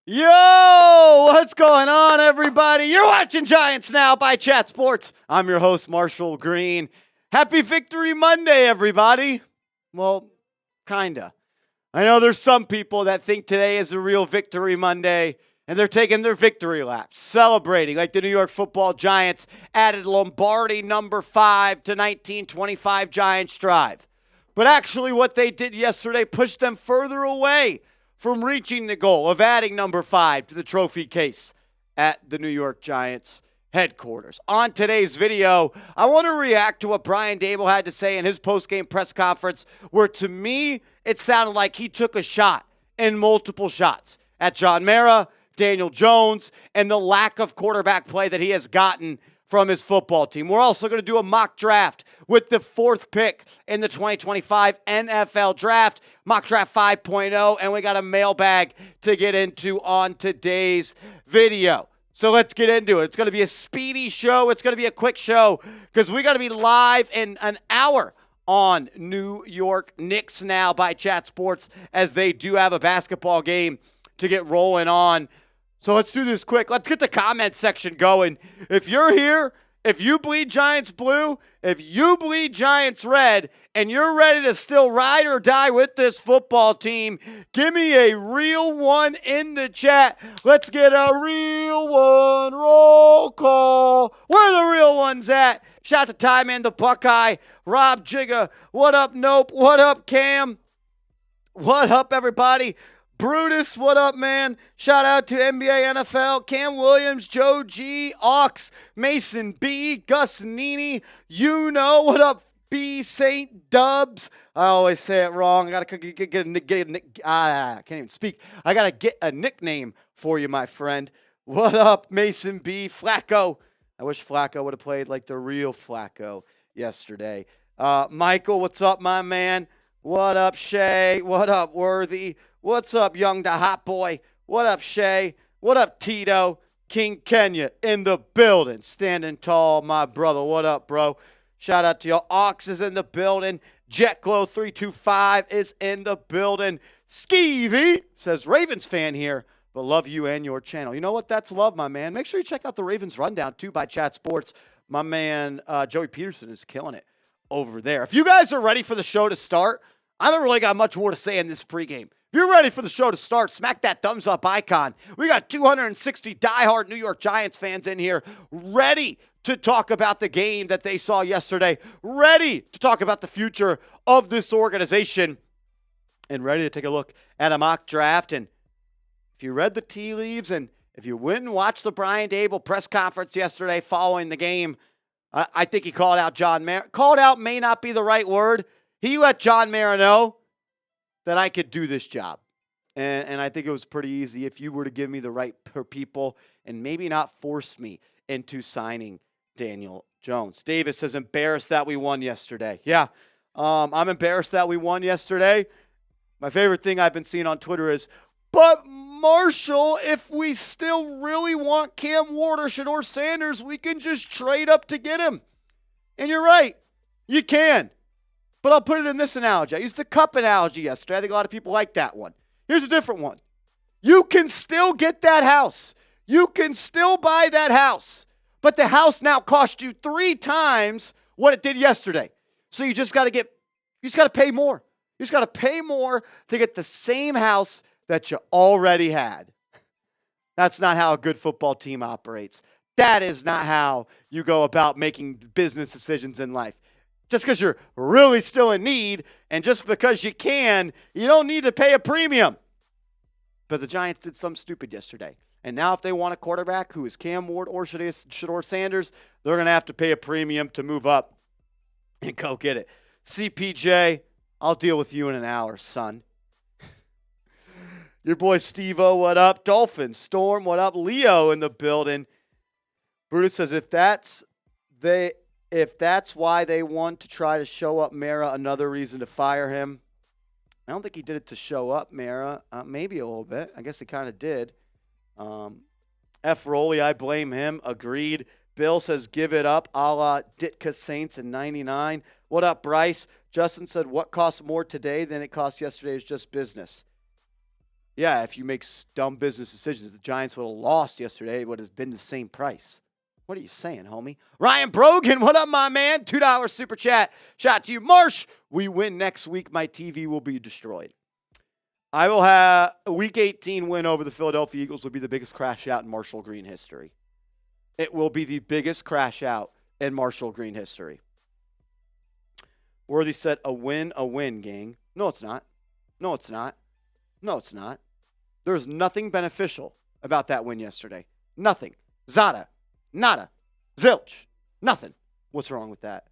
Yo, what's going on, everybody? You're watching Giants Now by Chat Sports. I'm your host, Marshall Green. Happy Victory Monday, everybody. Well, kinda. I know there's some people that think today is a real Victory Monday, and they're taking their victory laps, celebrating like the New York Football Giants added Lombardi number 5 to 1925 Giants Drive. But actually, what they did yesterday pushed them further away from reaching the goal of adding number 5 to the trophy case at the New York Giants headquarters. On today's video, I want to react to what Brian Daboll had to say in his postgame press conference, where to me, it sounded like he took a shot and multiple shots at John Mara, Daniel Jones, and the lack of quarterback play that he has gotten from his football team. We're also going to do a mock draft with the 4th pick in the 2025 NFL Draft, mock draft 5.0, and we got a mailbag to get into on today's video. So let's get into it. It's going to be a speedy show. It's going to be a quick show because we got to be live in an hour on New York Knicks Now by Chat Sports, as they do have a basketball game to get rolling on. So let's do this quick. Let's get the comment section going. If you're here, if you bleed Giants blue, if you bleed Giants red, and you're ready to still ride or die with this football team, give me a real one in the chat. Let's get a real one. Roll call. Where are the real ones at? Shout out to Ty Man the Buckeye, Rob Jigga. What up, Nope? What up, Cam? What up, everybody? Brutus, what up, man? Shout out to NBA NFL, Cam Williams, Joe G, Ox, Mason B, Gus Nini, what up, B, St. Dubs. I always say it wrong. I gotta can't even speak. I gotta get a nickname for you, my friend. What up, Mason B, Flacco? I wish Flacco would have played like the real Flacco yesterday. Michael, what's up, my man? What up, Shay? What up, Worthy? What's up, Young the Hot Boy? What up, Shay? What up, Tito? King Kenya in the building. Standing tall, my brother. What up, bro? Shout out to y'all. Ox is in the building. JetGlow325 is in the building. Skeevy says, Ravens fan here, but love you and your channel. You know what? That's love, my man. Make sure you check out the Ravens Rundown, too, by Chat Sports. My man, Joey Peterson, is killing it over there. If you guys are ready for the show to start, I don't really got much more to say in this pregame. If you're ready for the show to start, smack that thumbs up icon. We got 260 diehard New York Giants fans in here ready to talk about the game that they saw yesterday, ready to talk about the future of this organization, and ready to take a look at a mock draft. And if you read the tea leaves and if you went and watched the Brian Daboll press conference yesterday following the game, I think he called out John Mara. Called out may not be the right word. He let John Mara know that I could do this job. And I think it was pretty easy if you were to give me the right people and maybe not force me into signing Daniel Jones. Davis says, embarrassed that we won yesterday. Yeah, I'm embarrassed that we won yesterday. My favorite thing I've been seeing on Twitter is, but Marshall, if we still really want Cam Ward or Shedeur Sanders, we can just trade up to get him. And you're right. You can. But I'll put it in this analogy. I used the cup analogy yesterday. I think a lot of people like that one. Here's a different one. You can still get that house. You can still buy that house. But the house now cost you 3 times what it did yesterday. So you just got to pay more. You just got to pay more to get the same house that you already had. That's not how a good football team operates. That is not how you go about making business decisions in life. Just because you're really still in need and just because you can, you don't need to pay a premium. But the Giants did something stupid yesterday. And now if they want a quarterback who is Cam Ward or Shedeur Sanders, they're going to have to pay a premium to move up and go get it. CPJ, I'll deal with you in an hour, son. Your boy Steve-O, what up? Dolphin, Storm, what up? Leo in the building. Brutus says, if that's why they want to try to show up Mara, another reason to fire him. I don't think he did it to show up Mara. Maybe a little bit. I guess he kind of did. F. Roley, I blame him. Agreed. Bill says, give it up, a la Ditka Saints in 99. What up, Bryce? Justin said, what costs more today than it cost yesterday is just business. Yeah, if you make dumb business decisions, the Giants would have lost yesterday. It would have been the same price. What are you saying, homie? Ryan Brogan, what up, my man? $2 super chat. Shout out to you. Marsh, we win next week. My TV will be destroyed. I will have a Week 18 win over the Philadelphia Eagles will be the biggest crash out in Marshall Green history. It will be the biggest crash out in Marshall Green history. Worthy said, a win, gang. No, it's not. No, it's not. No, it's not. There's nothing beneficial about that win yesterday. Nothing. Zada. Nada. Zilch. Nothing. What's wrong with that?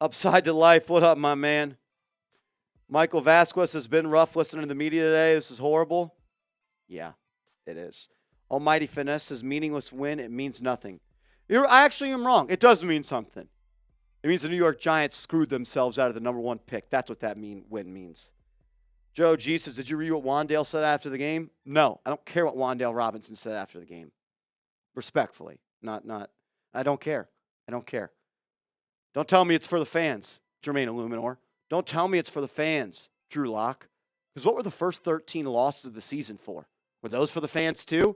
Upside to life. What up, my man? Michael Vasquez has been rough listening to the media today. This is horrible. Yeah, it is. Almighty Finesse says meaningless win. It means nothing. I actually am wrong. It does mean something. It means the New York Giants screwed themselves out of the number 1 pick. That's what that win means. Joe G says, did you read what Wan'Dale said after the game? No, I don't care what Wan'Dale Robinson said after the game. Respectfully. I don't care. I don't care. Don't tell me it's for the fans, Jermaine Illuminor. Don't tell me it's for the fans, Drew Lock. Because what were the first 13 losses of the season for? Were those for the fans too?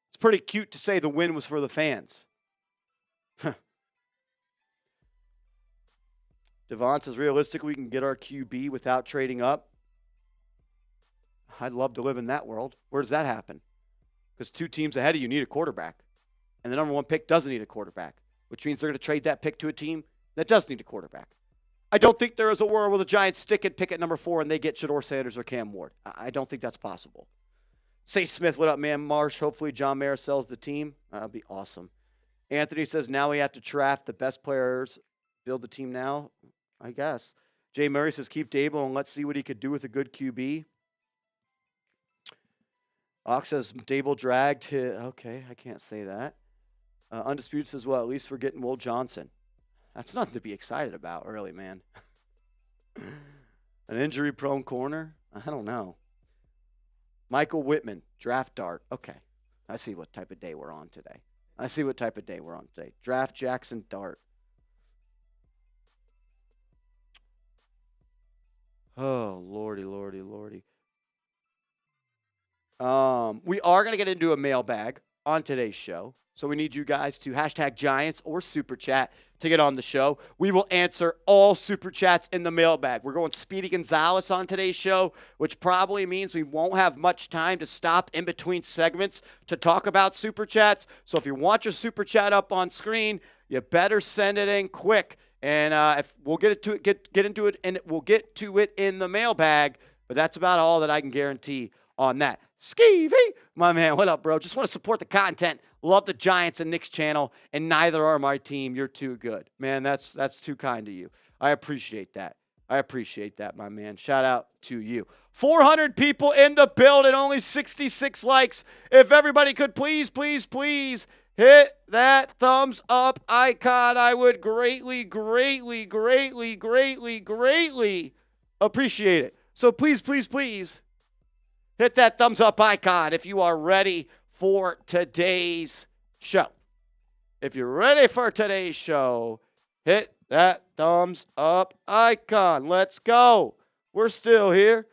It's pretty cute to say the win was for the fans. Devon says, realistically, we can get our QB without trading up. I'd love to live in that world. Where does that happen? Because 2 teams ahead of you need a quarterback. And the number 1 pick doesn't need a quarterback, which means they're going to trade that pick to a team that does need a quarterback. I don't think there is a world where the Giants stick and pick at number 4 and they get Shedeur Sanders or Cam Ward. I don't think that's possible. Say Smith, what up, man? Marsh, hopefully John Mayer sells the team. That'll be awesome. Anthony says, now we have to draft the best players. Build the team now, I guess. Jay Murray says, keep Daboll and let's see what he could do with a good QB. Ox says, Daboll dragged his. Okay, I can't say that. Undisputed says, well, at least we're getting Will Johnson. That's nothing to be excited about, really, man. An injury-prone corner? I don't know. Michael Whitman, draft dart. Okay, I see what type of day we're on today. Draft Jackson Dart. Oh, lordy. We are going to get into a mailbag on today's show. So we need you guys to hashtag Giants or Super Chat to get on the show. We will answer all Super Chats in the mailbag. We're going Speedy Gonzalez on today's show, which probably means we won't have much time to stop in between segments to talk about Super Chats. So if you want your Super Chat up on screen, you better send it in quick. And if we'll get into it, and we'll get to it in the mailbag. But that's about all that I can guarantee on that. Skeevy, my man, what up, bro? Just want to support the content. Love the Giants and Knicks channel, and neither are my team. You're too good. Man, that's too kind of you. I appreciate that. My man. Shout out to you. 400 people in the building, only 66 likes. If everybody could please hit that thumbs up icon, I would greatly appreciate it. So please hit that thumbs up icon if you are ready for today's show. If you're ready for today's show, hit that thumbs up icon. Let's go. We're still here,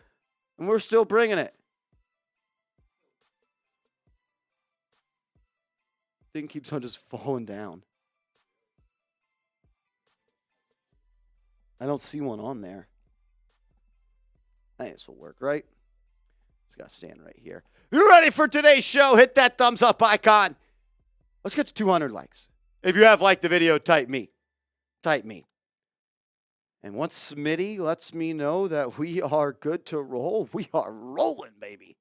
and we're still bringing it. Thing keeps on just falling down. I don't see one on there. I think this will work, right? It's got to stand right here. You ready for today's show? Hit that thumbs up icon. Let's get to 200 likes. If you have liked the video, type me. And once Smitty lets me know that we are good to roll, we are rolling, baby.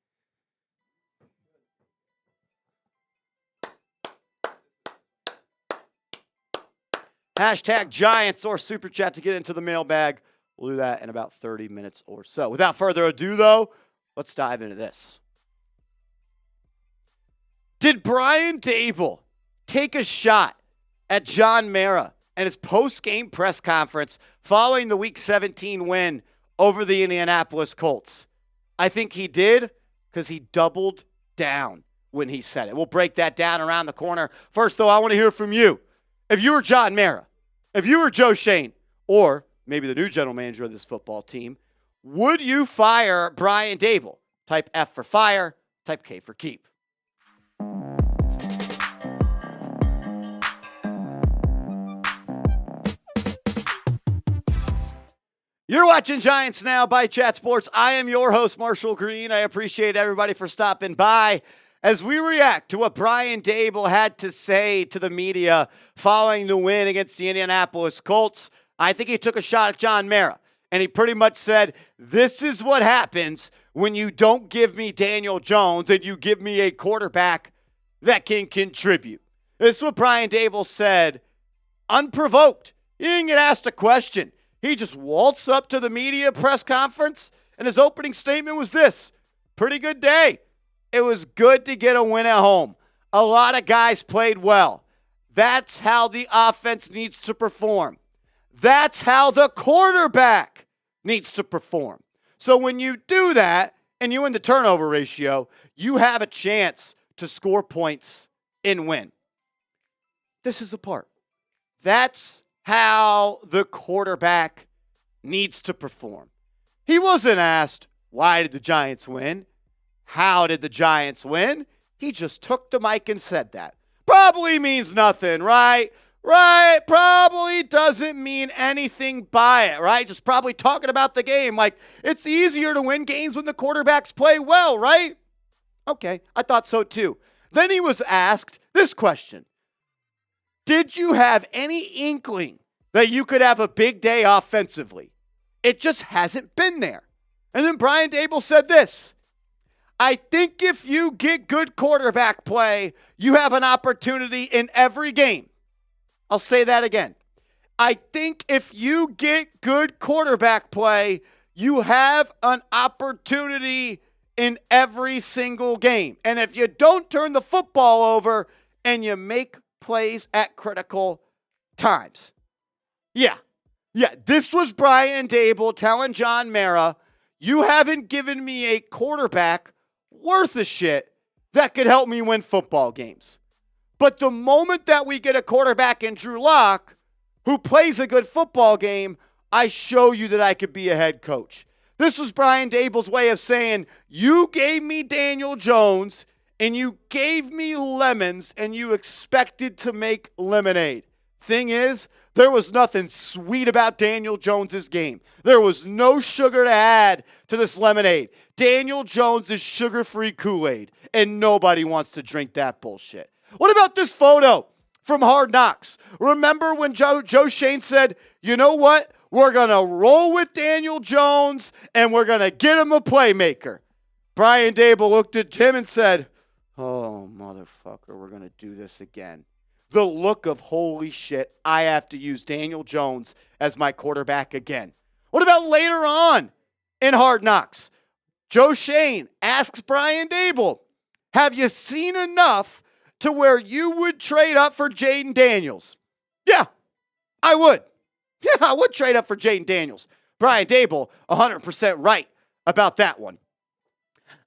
Hashtag Giants or Super Chat to get into the mailbag. We'll do that in about 30 minutes or so. Without further ado, though, let's dive into this. Did Brian Daboll take a shot at John Mara and his post-game press conference following the Week 17 win over the Indianapolis Colts? I think he did because he doubled down. when he said it. We'll break that down around the corner. First, though, I want to hear from you. If you were John Mara, if you were Joe Schoen, or maybe the new general manager of this football team, would you fire Brian Daboll? Type F for fire, type K for keep. You're watching Giants Now by Chat Sports. I am your host, Marshall Green. I appreciate everybody for stopping by as we react to what Brian Daboll had to say to the media following the win against the Indianapolis Colts. I think he took a shot at John Mara, and he pretty much said, this is what happens when you don't give me Daniel Jones and you give me a quarterback that can contribute. This is what Brian Daboll said, unprovoked. He didn't get asked a question. He just waltzed up to the media press conference, and his opening statement was this: pretty good day. It was good to get a win at home. A lot of guys played well. That's how the offense needs to perform. That's how the quarterback needs to perform. So when you do that and you win the turnover ratio, you have a chance to score points and win. This is the part. That's how the quarterback needs to perform. He wasn't asked, why did the Giants win? How did the Giants win? He just took the mic and said that. Probably means nothing, right? Right, probably doesn't mean anything by it, right? Just probably talking about the game. Like, it's easier to win games when the quarterbacks play well, right? Okay, I thought so too. Then he was asked this question: did you have any inkling that you could have a big day offensively? It just hasn't been there. And then Brian Daboll said this: I think if you get good quarterback play, you have an opportunity in every game. I'll say that again. I think if you get good quarterback play, you have an opportunity in every single game. And if you don't turn the football over and you make plays at critical times. Yeah, this was Brian Daboll telling John Mara, you haven't given me a quarterback worth a shit that could help me win football games. But the moment that we get a quarterback in Drew Lock who plays a good football game, I show you that I could be a head coach. This was Brian Daboll's way of saying, you gave me Daniel Jones and you gave me lemons and you expected to make lemonade. Thing is, there was nothing sweet about Daniel Jones's game. There was no sugar to add to this lemonade. Daniel Jones is sugar-free Kool-Aid, and nobody wants to drink that bullshit. What about this photo from Hard Knocks? Remember when Joe Schoen said, you know what? We're going to roll with Daniel Jones, and we're going to get him a playmaker. Brian Daboll looked at him and said, oh, motherfucker, we're going to do this again. The look of, holy shit, I have to use Daniel Jones as my quarterback again. What about later on in Hard Knocks? Joe Schoen asks Brian Daboll, have you seen enough to where you would trade up for Jaden Daniels? Yeah, I would. Yeah, I would trade up for Jaden Daniels. Brian Daboll, 100% right about that one.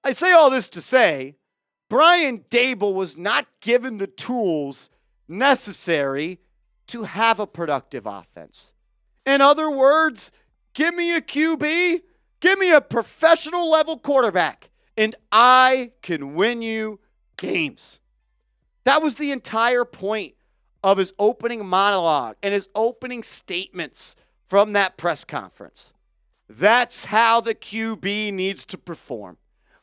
I say all this to say, Brian Daboll was not given the tools necessary to have a productive offense. In other words, give me a QB, give me a professional level quarterback, and I can win you games. That was the entire point of his opening monologue and his opening statements from that press conference. That's how the QB needs to perform.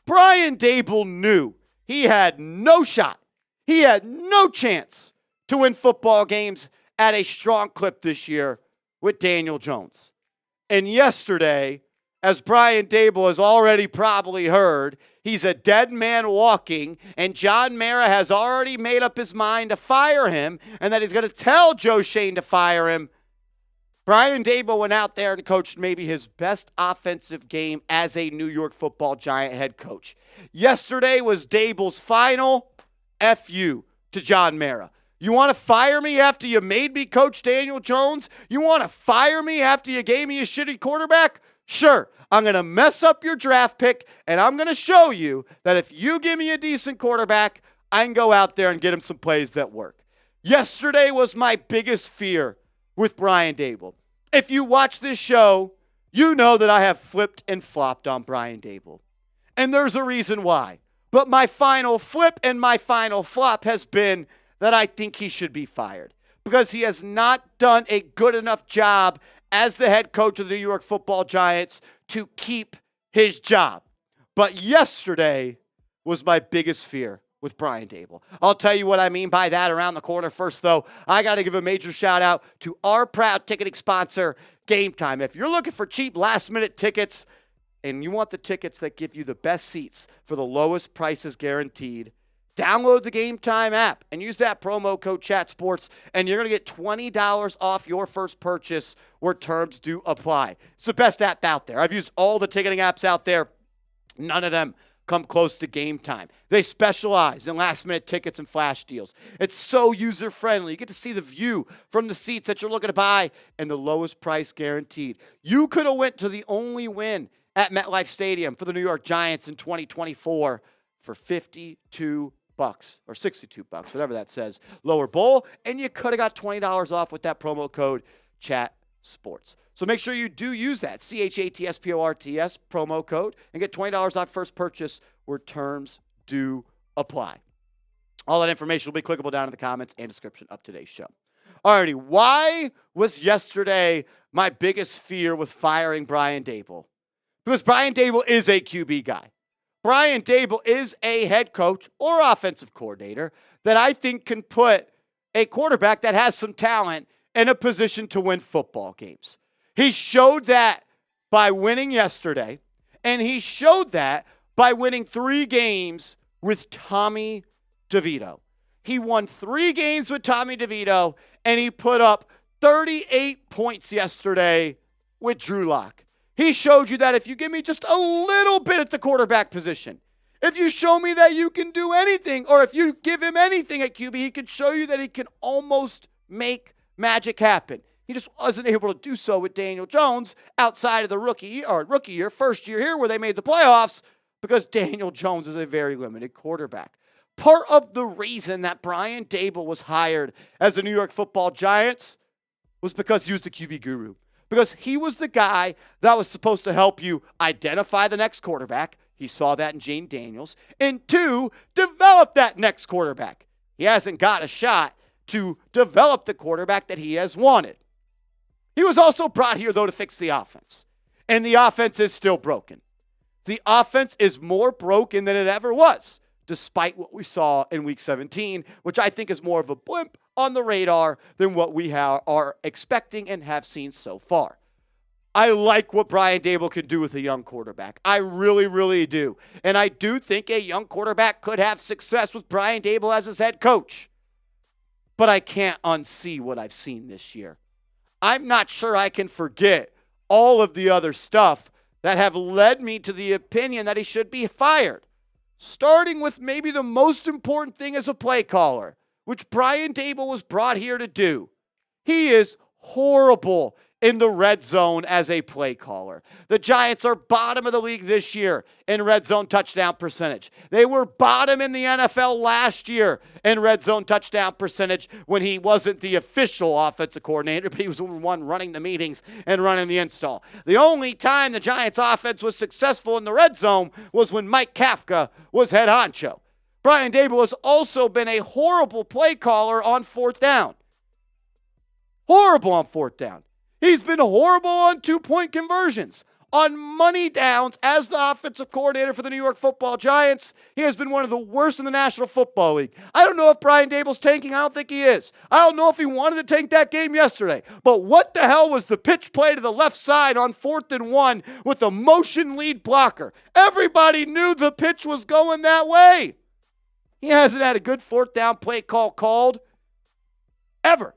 Brian Daboll knew he had no shot. He had no chance to win football games at a strong clip this year with Daniel Jones. And yesterday, as Brian Daboll has already probably heard, he's a dead man walking, and John Mara has already made up his mind to fire him and that he's going to tell Joe Schoen to fire him. Brian Daboll went out there and coached maybe his best offensive game as a New York Football Giant head coach. Yesterday was Daboll's final FU to John Mara. You want to fire me after you made me coach Daniel Jones? You want to fire me after you gave me a shitty quarterback? Sure, I'm going to mess up your draft pick, and I'm going to show you that if you give me a decent quarterback, I can go out there and get him some plays that work. Yesterday was my biggest fear with Brian Daboll. If you watch this show, you know that I have flipped and flopped on Brian Daboll. And there's a reason why. But my final flip and my final flop has been that I think he should be fired because he has not done a good enough job as the head coach of the New York Football Giants to keep his job. But yesterday was my biggest fear with Brian Daboll. I'll tell you what I mean by that around the corner. First, though, I got to give a major shout out to our proud ticketing sponsor, Game Time. If you're looking for cheap last-minute tickets and you want the tickets that give you the best seats for the lowest prices guaranteed, download the Game Time app and use that promo code ChatSports, and you're going to get $20 off your first purchase where terms do apply. It's the best app out there. I've used all the ticketing apps out there. None of them come close to Game Time. They specialize in last-minute tickets and flash deals. It's so user-friendly. You get to see the view from the seats that you're looking to buy and the lowest price guaranteed. You could have went to the only win at MetLife Stadium for the New York Giants in 2024 for $52 or $62, whatever that says, lower bowl, and you could have got $20 off with that promo code ChatSports. So make sure you do use that CHATSPORTS promo code and get $20 off first purchase where terms do apply. All that information will be clickable down in the comments and description of today's show. Alrighty, why was yesterday my biggest fear with firing Brian Daboll? Because Brian Daboll is a QB guy. Brian Daboll is a head coach or offensive coordinator that I think can put a quarterback that has some talent in a position to win football games. He showed that by winning yesterday, and he showed that by winning 3 games with Tommy DeVito. He won 3 games with Tommy DeVito, and he put up 38 points yesterday with Drew Lock. He showed you that if you give me just a little bit at the quarterback position, if you show me that you can do anything, or if you give him anything at QB, he can show you that he can almost make magic happen. He just wasn't able to do so with Daniel Jones outside of the rookie year, first year here where they made the playoffs because Daniel Jones is a very limited quarterback. Part of the reason that Brian Daboll was hired as the New York Football Giants was because he was the QB guru. Because he was the guy that was supposed to help you identify the next quarterback. He saw that in Jane Daniels. And 2, develop that next quarterback. He hasn't got a shot to develop the quarterback that he has wanted. He was also brought here, though, to fix the offense. And the offense is still broken. The offense is more broken than it ever was, despite what we saw in Week 17, which I think is more of a blimp on the radar than what we are expecting and have seen so far. I like what Brian Daboll can do with a young quarterback. I really, really do. And I do think a young quarterback could have success with Brian Daboll as his head coach. But I can't unsee what I've seen this year. I'm not sure I can forget all of the other stuff that have led me to the opinion that he should be fired. Starting with maybe the most important thing as a play caller, which Brian Daboll was brought here to do. He is horrible in the red zone as a play caller. The Giants are bottom of the league this year in red zone touchdown percentage. They were bottom in the NFL last year in red zone touchdown percentage when he wasn't the official offensive coordinator, but he was the one running the meetings and running the install. The only time the Giants offense was successful in the red zone was when Mike Kafka was head honcho. Brian Daboll has also been a horrible play caller on 4th down. Horrible on 4th down. He's been horrible on 2-point conversions. On money downs as the offensive coordinator for the New York Football Giants, he has been one of the worst in the National Football League. I don't know if Brian Daboll's tanking. I don't think he is. I don't know if he wanted to tank that game yesterday. But what the hell was the pitch play to the left side on 4th and 1 with a motion lead blocker? Everybody knew the pitch was going that way. He hasn't had a good 4th down play call called ever.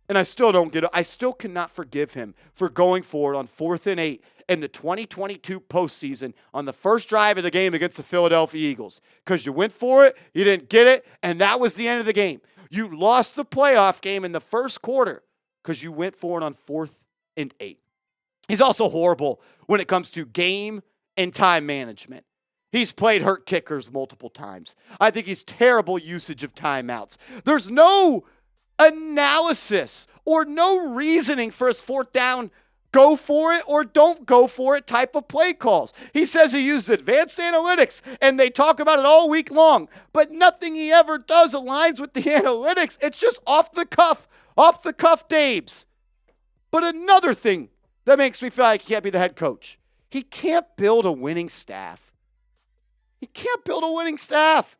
And I still don't get it. I still cannot forgive him for going forward on 4th and 8 in the 2022 postseason on the first drive of the game against the Philadelphia Eagles. Because you went for it, you didn't get it, and that was the end of the game. You lost the playoff game in the first quarter because you went for it on 4th and 8. He's also horrible when it comes to game and time management. He's played hurt kickers multiple times. I think he's terrible usage of timeouts. There's no analysis or no reasoning for his fourth down, go for it or don't go for it type of play calls. He says he used advanced analytics and they talk about it all week long, but nothing he ever does aligns with the analytics. It's just off the cuff Dabes. But another thing that makes me feel like he can't be the head coach, he can't build a winning staff. He can't build a winning staff.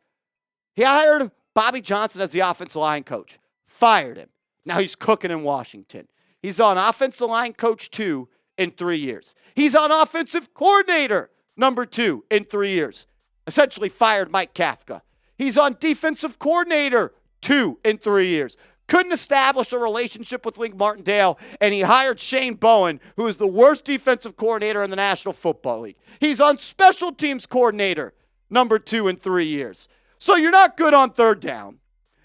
He hired Bobby Johnson as the offensive line coach. Fired him. Now he's cooking in Washington. He's on offensive line coach 2 in 3 years. He's on offensive coordinator number 2 in 3 years. Essentially fired Mike Kafka. He's on defensive coordinator 2 in 3 years. Couldn't establish a relationship with Wink Martindale, and he hired Shane Bowen, who is the worst defensive coordinator in the National Football League. He's on special teams coordinator number 2 in 3 years. So you're not good on third down.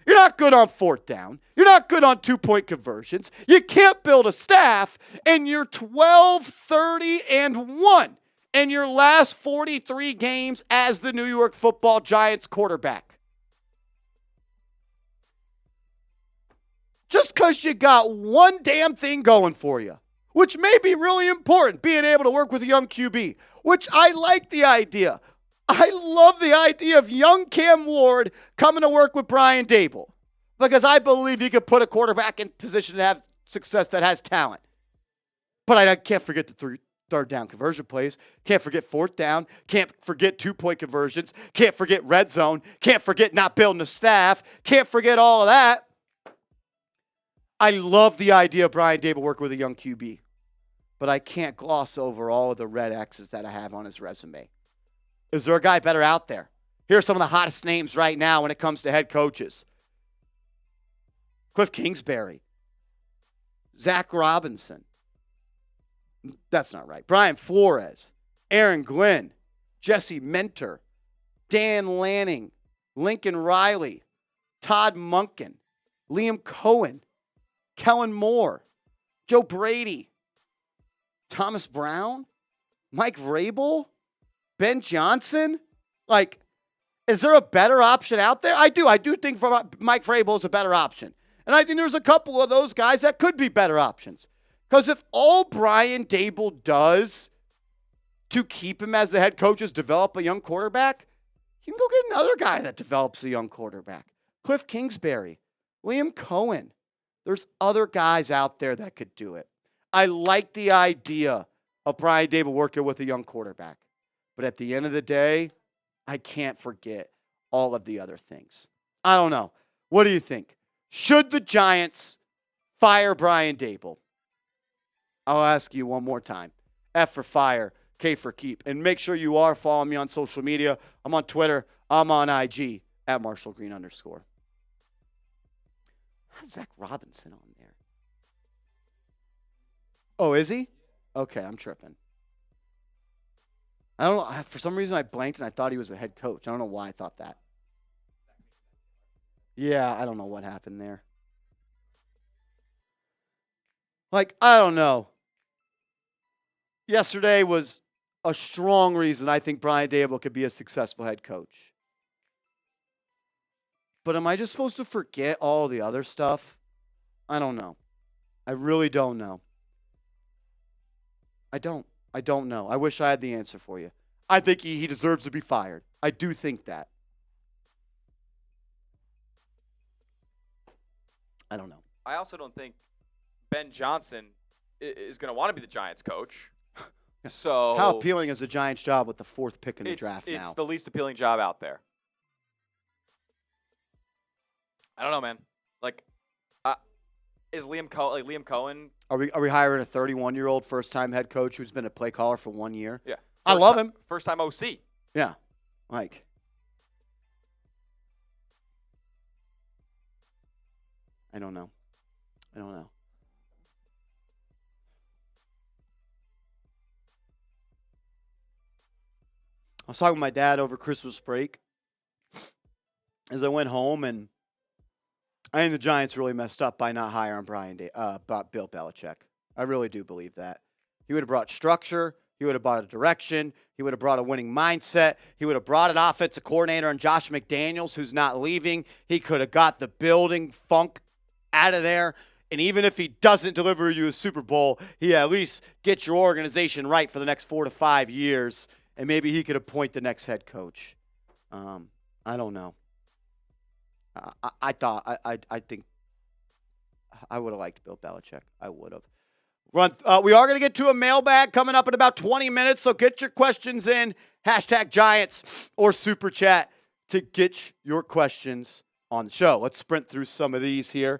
You're not good on fourth down. You're not good on 2-point conversions. You can't build a staff, and you're 12-30-1 in your last 43 games as the New York Football Giants quarterback. Just because you got one damn thing going for you, which may be really important, being able to work with a young QB, which I like the idea. I love the idea of young Cam Ward coming to work with Brian Daboll because I believe you could put a quarterback in position to have success that has talent. But I can't forget the third down conversion plays. Can't forget fourth down. Can't forget 2-point conversions. Can't forget red zone. Can't forget not building a staff. Can't forget all of that. I love the idea of Brian Daboll working with a young QB, but I can't gloss over all of the red X's that I have on his resume. Is there a guy better out there? Here are some of the hottest names right now when it comes to head coaches. Cliff Kingsbury. Zach Robinson. That's not right. Brian Flores. Aaron Glenn. Jesse Mentor. Dan Lanning. Lincoln Riley. Todd Monken. Liam Cohen. Kellen Moore. Joe Brady. Thomas Brown. Mike Vrabel. Ben Johnson? Like, is there a better option out there? I do think Mike Vrabel is a better option. And I think there's a couple of those guys that could be better options. Because if all Brian Daboll does to keep him as the head coach is develop a young quarterback, you can go get another guy that develops a young quarterback. Cliff Kingsbury, Liam Cohen. There's other guys out there that could do it. I like the idea of Brian Daboll working with a young quarterback. But at the end of the day, I can't forget all of the other things. I don't know. What do you think? Should the Giants fire Brian Daboll? I'll ask you one more time. F for fire, K for keep. And make sure you are following me on social media. I'm on Twitter. I'm on IG at @MarshallGreen_. How's Zach Robinson on there? Oh, is he? Okay, I'm tripping. I don't know. For some reason, I blanked and I thought he was the head coach. I don't know why I thought that. Yeah, I don't know what happened there. Like, I don't know. Yesterday was a strong reason I think Brian Daboll could be a successful head coach. But am I just supposed to forget all the other stuff? I don't know. I really don't know. I don't know. I wish I had the answer for you. I think he deserves to be fired. I do think that. I don't know. I also don't think Ben Johnson is going to want to be the Giants coach. So how appealing is the Giants' job with the 4th pick in the draft now? It's the least appealing job out there. I don't know, man. Like, is Liam Cohen? Are we hiring a 31-year-old first-time head coach who's been a play caller for 1 year? Yeah. I love him. First-time OC. Yeah. Like. I don't know. I was talking with my dad over Christmas break as I went home, and I think the Giants really messed up by not hiring Bill Belichick. I really do believe that. He would have brought structure. He would have brought a direction. He would have brought a winning mindset. He would have brought an offensive coordinator and Josh McDaniels, who's not leaving. He could have got the building funk out of there. And even if he doesn't deliver you a Super Bowl, he at least gets your organization right for the next 4 to 5 years. And maybe he could appoint the next head coach. I don't know. I think I would have liked Bill Belichick. I would have. We are going to get to a mailbag coming up in about 20 minutes, so get your questions in. #Giants or Super Chat to get your questions on the show. Let's sprint through some of these here.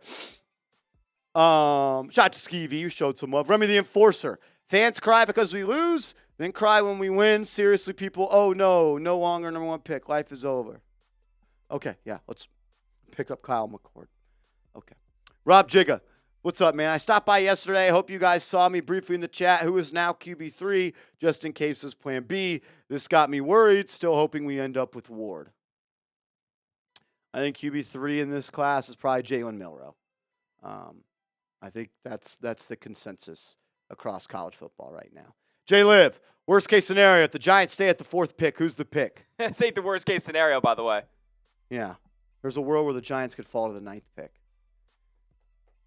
Shout out to Skeevy. You showed some love. Remy the Enforcer. Fans cry because we lose, then cry when we win. Seriously, people, oh no longer number one pick. Life is over. Okay, yeah, let's pick up Kyle McCord. Okay. Rob Jigga. What's up, man? I stopped by yesterday. I hope you guys saw me briefly in the chat. Who is now QB3, just in case this plan B. This got me worried. Still hoping we end up with Ward. I think QB3 in this class is probably Jalen Milroe. I think that's the consensus across college football right now. Jay Liv, worst case scenario, if the Giants stay at the 4th pick, who's the pick? This ain't the worst case scenario, by the way. Yeah. There's a world where the Giants could fall to the 9th pick.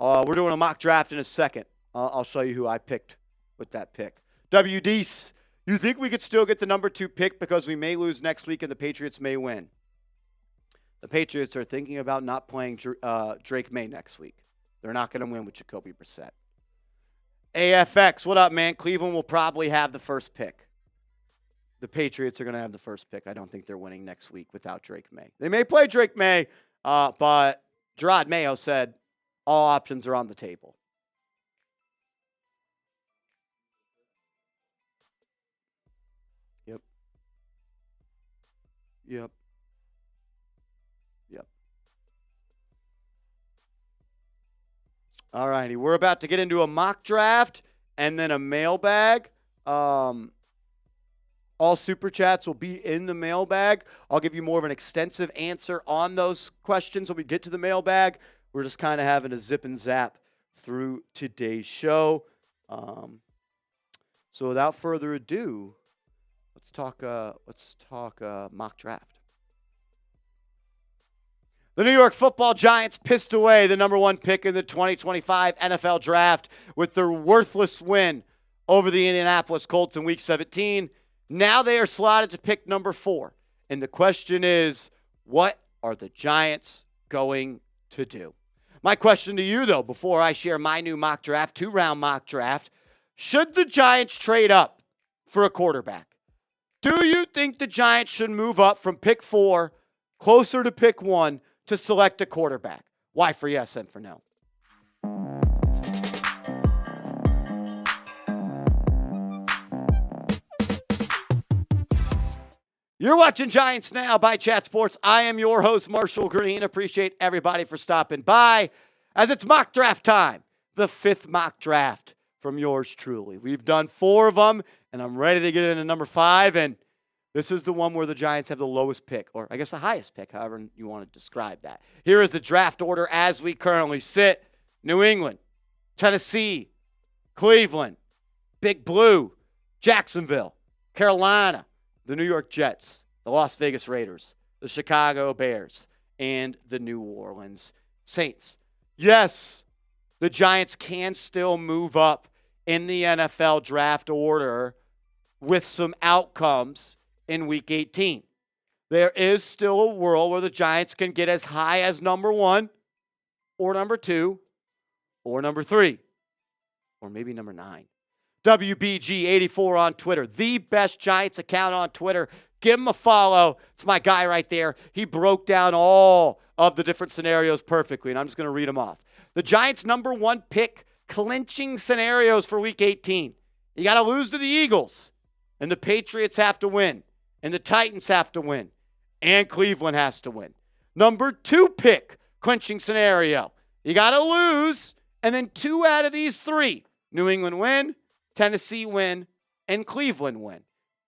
We're doing a mock draft in a second. I'll show you who I picked with that pick. WDs, you think we could still get the number 2 pick because we may lose next week and the Patriots may win? The Patriots are thinking about not playing Drake May next week. They're not going to win with Jacoby Brissett. AFX, what up, man? Cleveland will probably have the 1st pick. The Patriots are going to have the 1st pick. I don't think they're winning next week without Drake May. They may play Drake May, but Gerard Mayo said all options are on the table. Yep. All righty. We're about to get into a mock draft and then a mailbag. All Super Chats will be in the mailbag. I'll give you more of an extensive answer on those questions when we get to the mailbag. We're just kind of having a zip and zap through today's show. So without further ado, let's talk mock draft. The New York Football Giants pissed away the number 1 pick in the 2025 NFL Draft with their worthless win over the Indianapolis Colts in Week 17. Now they are slotted to pick number 4. And the question is, what are the Giants going to do? My question to you, though, before I share my new mock draft, 2-round mock draft, should the Giants trade up for a quarterback? Do you think the Giants should move up from pick 4, closer to pick 1, to select a quarterback? Why for yes and for no? You're watching Giants Now by Chat Sports. I am your host, Marshall Green. Appreciate everybody for stopping by as it's mock draft time, the 5th mock draft from yours truly. We've done 4 of them, and I'm ready to get into number 5, and this is the one where the Giants have the lowest pick, or I guess the highest pick, however you want to describe that. Here is the draft order as we currently sit. New England, Tennessee, Cleveland, Big Blue, Jacksonville, Carolina, the New York Jets, the Las Vegas Raiders, the Chicago Bears, and the New Orleans Saints. Yes, the Giants can still move up in the NFL draft order with some outcomes in Week 18. There is still a world where the Giants can get as high as number 1 or number 2 or number 3 or maybe number 9. WBG84 on Twitter, the best Giants account on Twitter. Give him a follow. It's my guy right there. He broke down all of the different scenarios perfectly, and I'm just going to read them off. The Giants' number 1 pick clinching scenarios for Week 18. You got to lose to the Eagles, and the Patriots have to win, and the Titans have to win, and Cleveland has to win. Number 2 pick clinching scenario. You got to lose, and then 2 out of these 3. New England win, Tennessee win, and Cleveland win.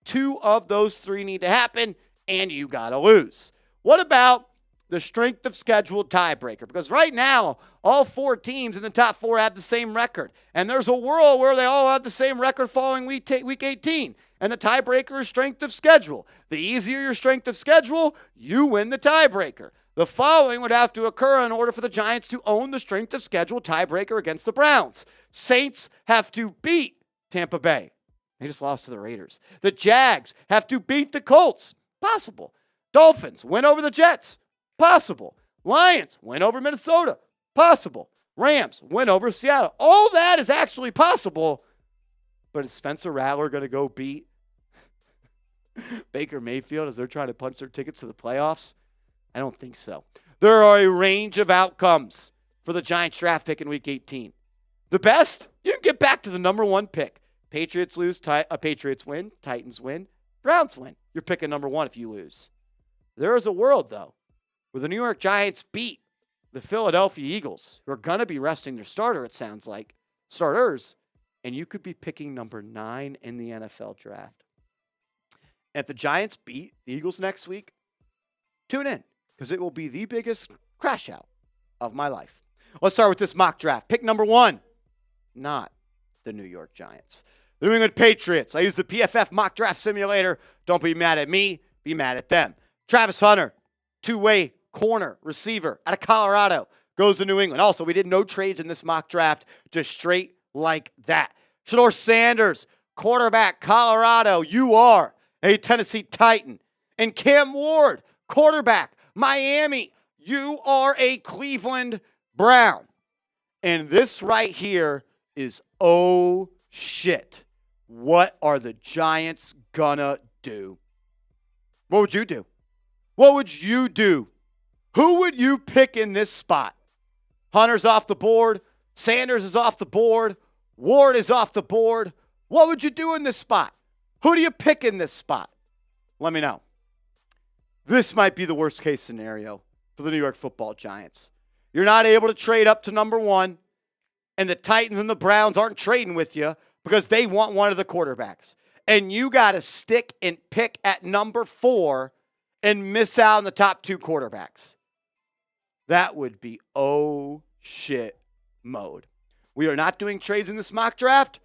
2 of those 3 need to happen, and you got to lose. What about the strength of schedule tiebreaker? Because right now, all 4 teams in the top 4 have the same record. And there's a world where they all have the same record following week 18. And the tiebreaker is strength of schedule. The easier your strength of schedule, you win the tiebreaker. The following would have to occur in order for the Giants to own the strength of schedule tiebreaker against the Browns. Saints have to beat Tampa Bay. They just lost to the Raiders. The Jags have to beat the Colts. Possible. Dolphins win over the Jets. Possible. Lions win over Minnesota. Possible. Rams win over Seattle. All that is actually possible. But is Spencer Rattler going to go beat Baker Mayfield as they're trying to punch their tickets to the playoffs? I don't think so. There are a range of outcomes for the Giants draft pick in Week 18. The best, you can get back to the number 1 pick. Patriots lose, Patriots win, Titans win, Browns win. You're picking number 1 if you lose. There is a world, though, where the New York Giants beat the Philadelphia Eagles, who are going to be resting their starter, it sounds like, starters, and you could be picking number 9 in the NFL draft. If the Giants beat the Eagles next week, tune in, because it will be the biggest crash out of my life. Let's start with this mock draft. Pick number 1, not the New York Giants. The New England Patriots. I use the PFF mock draft simulator. Don't be mad at me. Be mad at them. Travis Hunter, 2-way corner receiver out of Colorado, goes to New England. Also, we did no trades in this mock draft, just straight like that. Shedeur Sanders, quarterback, Colorado. You are a Tennessee Titan. And Cam Ward, quarterback, Miami. You are a Cleveland Brown. And this right here is, oh shit. What are the Giants gonna do? What would you do? What would you do? Who would you pick in this spot? Hunter's off the board. Sanders is off the board. Ward is off the board. What would you do in this spot? Who do you pick in this spot? Let me know. This might be the worst case scenario for the New York Football Giants. You're not able to trade up to number 1, and the Titans and the Browns aren't trading with you because they want one of the quarterbacks. And you got to stick and pick at number 4 and miss out on the top 2 quarterbacks. That would be oh shit mode. We are not doing trades in this mock draft,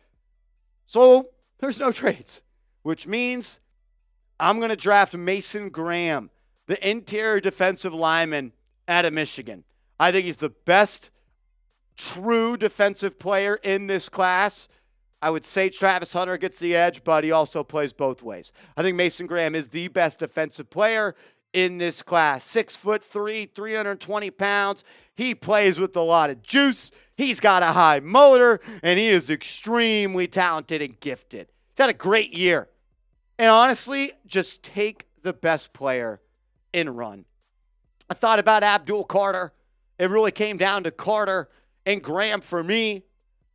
so there's no trades, which means I'm going to draft Mason Graham, the interior defensive lineman out of Michigan. I think he's the best true defensive player in this class. I would say Travis Hunter gets the edge, but he also plays both ways. I think Mason Graham is the best defensive player in this class. 6'3", 320 pounds. He plays with a lot of juice. He's got a high motor, and he is extremely talented and gifted. He's had a great year. And honestly, just take the best player and run. I thought about Abdul Carter. It really came down to Carter and Graham for me.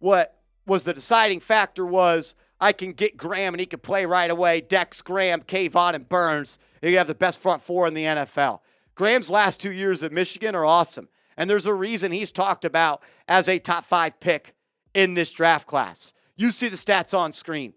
What was the deciding factor was I can get Graham and he can play right away. Dex, Graham, Kayvon, and Burns. You have the best front 4 in the NFL. Graham's last 2 years at Michigan are awesome. And there's a reason he's talked about as a top 5 pick in this draft class. You see the stats on screen.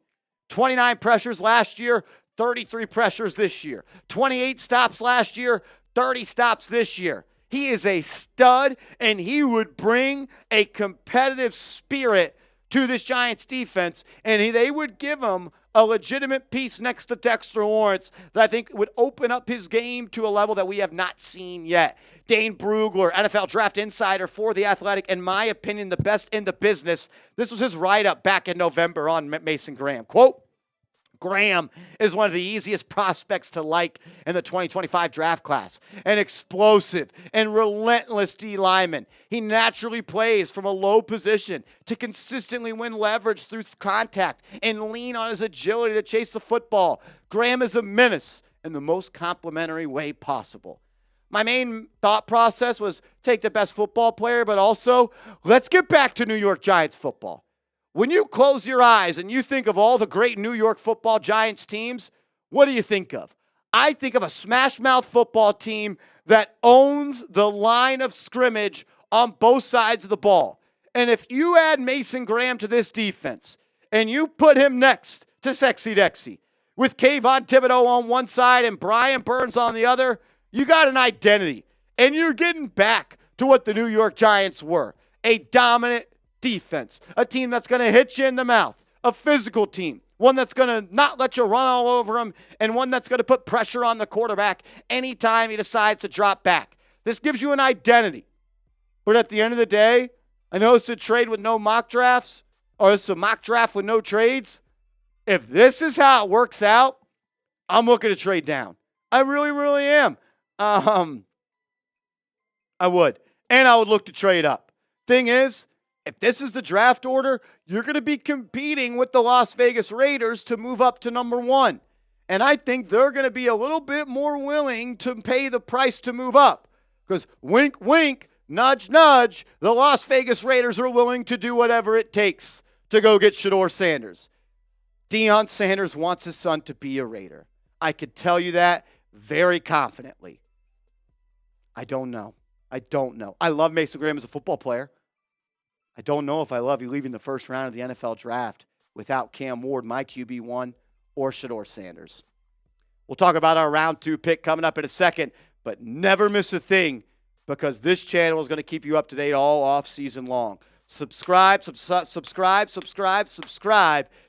29 pressures last year, 33 pressures this year. 28 stops last year, 30 stops this year. He is a stud, and he would bring a competitive spirit to this Giants defense, and they would give him a legitimate piece next to Dexter Lawrence that I think would open up his game to a level that we have not seen yet. Dane Brugler, NFL Draft Insider for The Athletic, in my opinion, the best in the business. This was his write-up back in November on Mason Graham. Quote, Graham is one of the easiest prospects to like in the 2025 draft class. An explosive and relentless D lineman. He naturally plays from a low position to consistently win leverage through contact and lean on his agility to chase the football. Graham is a menace in the most complimentary way possible. My main thought process was take the best football player, but also let's get back to New York Giants football. When you close your eyes and you think of all the great New York Football Giants teams, what do you think of? I think of a smash-mouth football team that owns the line of scrimmage on both sides of the ball. And if you add Mason Graham to this defense and you put him next to Sexy Dexy with Kayvon Thibodeau on one side and Brian Burns on the other, you got an identity. And you're getting back to what the New York Giants were. A dominant defense, a team that's going to hit you in the mouth, a physical team, one that's going to not let you run all over them, and one that's going to put pressure on the quarterback anytime he decides to drop back. This gives you an identity. But at the end of the day, I know it's a trade with no mock drafts, or it's a mock draft with no trades. If this is how it works out, I'm looking to trade down. I really, really am. I would. And I would look to trade up. Thing is, if this is the draft order, you're going to be competing with the Las Vegas Raiders to move up to number 1. And I think they're going to be a little bit more willing to pay the price to move up. Because wink, wink, nudge, nudge, the Las Vegas Raiders are willing to do whatever it takes to go get Shedeur Sanders. Deion Sanders wants his son to be a Raider. I could tell you that very confidently. I don't know. I love Mason Graham as a football player. I don't know if I love you leaving the first round of the NFL draft without Cam Ward, my QB1, or Shedeur Sanders. We'll talk about our round 2 pick coming up in a second, but never miss a thing because this channel is going to keep you up to date all off season long. Subscribe.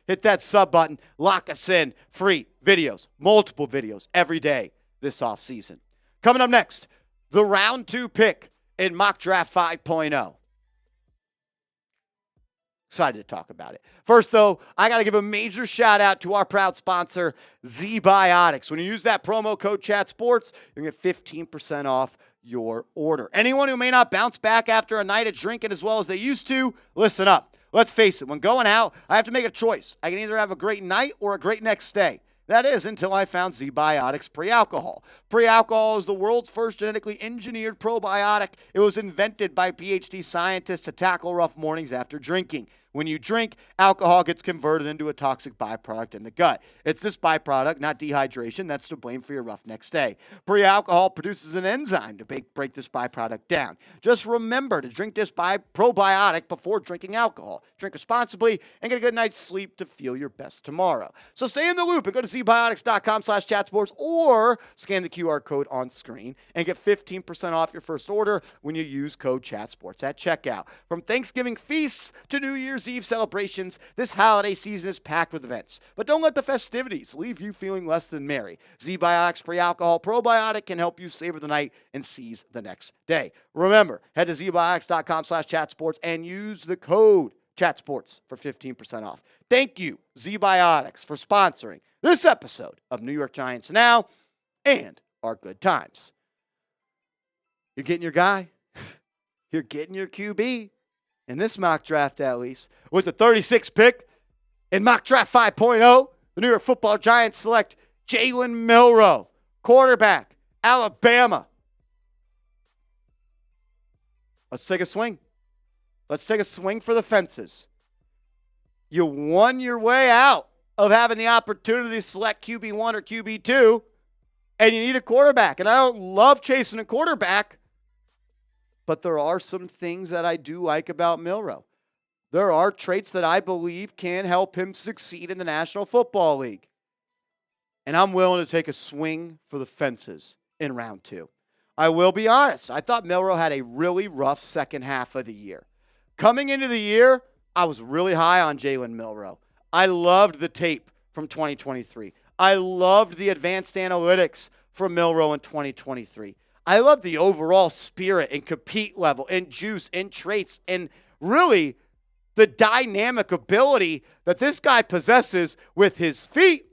Hit that sub button. Lock us in. Free videos, multiple videos every day this off season. Coming up next, the round 2 pick in Mock Draft 5.0. Excited to talk about it. First, though, I got to give a major shout out to our proud sponsor, ZBiotics. When you use that promo code ChatSports, you're going to get 15% off your order. Anyone who may not bounce back after a night of drinking as well as they used to, listen up. Let's face it, when going out, I have to make a choice. I can either have a great night or a great next day. That is until I found ZBiotics Pre-Alcohol. Pre-Alcohol is the world's first genetically engineered probiotic. It was invented by PhD scientists to tackle rough mornings after drinking. When you drink, alcohol gets converted into a toxic byproduct in the gut. It's this byproduct, not dehydration, that's to blame for your rough next day. Pre-alcohol produces an enzyme to break this byproduct down. Just remember to drink this probiotic before drinking alcohol. Drink responsibly and get a good night's sleep to feel your best tomorrow. So stay in the loop and go to zbiotics.com/chatsports or scan the QR code on screen and get 15% off your first order when you use code ChatSports at checkout. From Thanksgiving feasts to New Year's Eve celebrations, this holiday season is packed with events. But don't let the festivities leave you feeling less than merry. ZBiotics Pre-Alcohol Probiotic can help you savor the night and seize the next day. Remember, head to zbiotics.com/chatsports and use the code ChatSports for 15% off. Thank you, ZBiotics, for sponsoring this episode of New York Giants Now and our good times. You're getting your guy. You're getting your QB. In this mock draft, at least, with the 36th pick in Mock Draft 5.0, the New York Football Giants select Jalen Milroe, quarterback, Alabama. Let's take a swing. Let's take a swing for the fences. You won your way out of having the opportunity to select QB1 or QB2, and you need a quarterback. And I don't love chasing a quarterback, but there are some things that I do like about Milroe. There are traits that I believe can help him succeed in the National Football League. And I'm willing to take a swing for the fences in round 2. I will be honest. I thought Milroe had a really rough second half of the year. Coming into the year, I was really high on Jalen Milroe. I loved the tape from 2023. I loved the advanced analytics from Milroe in 2023. I love the overall spirit and compete level and juice and traits and really the dynamic ability that this guy possesses with his feet